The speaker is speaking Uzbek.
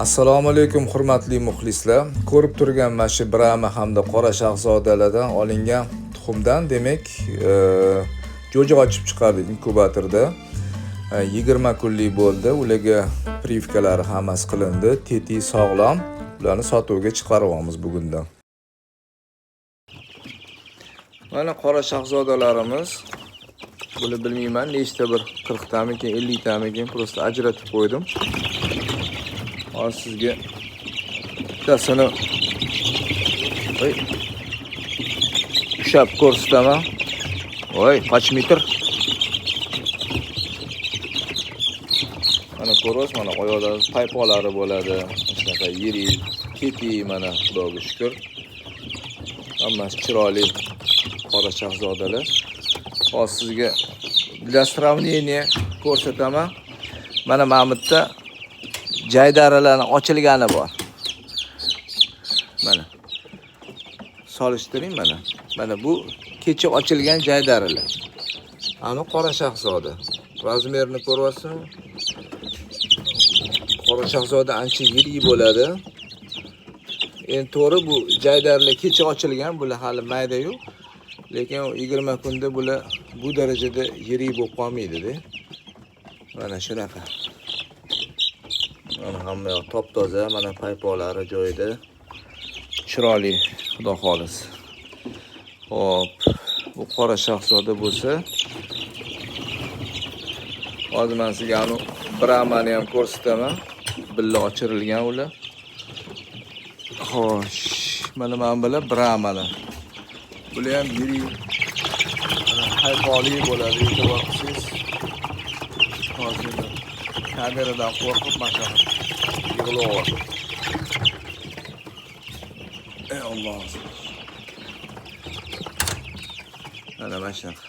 Assalomu alaykum hurmatli muxlislar. Ko'rib turgan mana shu Brahma hamda Qora shahzodalardan olingan tuxumdan demak jo'ja ochib chiqardik inkubatorda. 20 kunlik bo'ldi. Ularga privkalari hammasi qilindi. Teti sog'lom. Ularni sotuvga chiqaryapmiz bugundan. Mana qora shahzodalarimiz. Buni bilmayman, nechta bir 40 tamikin, 50 tamikin prosta ajratib qo'ydim. Hozir sizga bittasini ushlab ko'rsataman. Voy, qancha metr? Mana ko'ryapsiz, mana oyoqda paypoqlari bo'ladi. Shunaqa yirik, keti mana Xudoga shukr. Hammasi chiroyli qora shahzodalar. Hozir sizga для сравнения ko'rsataman. Mana Mamutda jaydaralarni ochilgani bor. Mana. Solishtiring mana. Mana bu kecha ochilgan jaydaralar. Ana qora shahzoda. Razmerini ko'ryapsizmi? Qora shahzoda ancha yirik bo'ladi. Endi to'g'ri bu jaydaralar kecha ochilgan, bular hali mayda-yu. Lekin 20 kunda bular bu darajada yirik bo'lib qolmaydi-da. Mana shunaqa. Mana hamma yoq top-toza, mana paypoqlari joyida. Chiroyli, xudo xolis. Xo'p, bu qora shahzoda bo'lsa, hozir men sizga uni Brahmani ham ko'rsataman. Billa ochirilgan ular. Xo'sh, mana bilan Brahmalar. Bular ham yirik, paypoqli bo'ladi, ko'ryapsiz. Hozir kameradan qo'rqib mashaq yig'layapti. Ey Alloh. Ana mana shunaqa.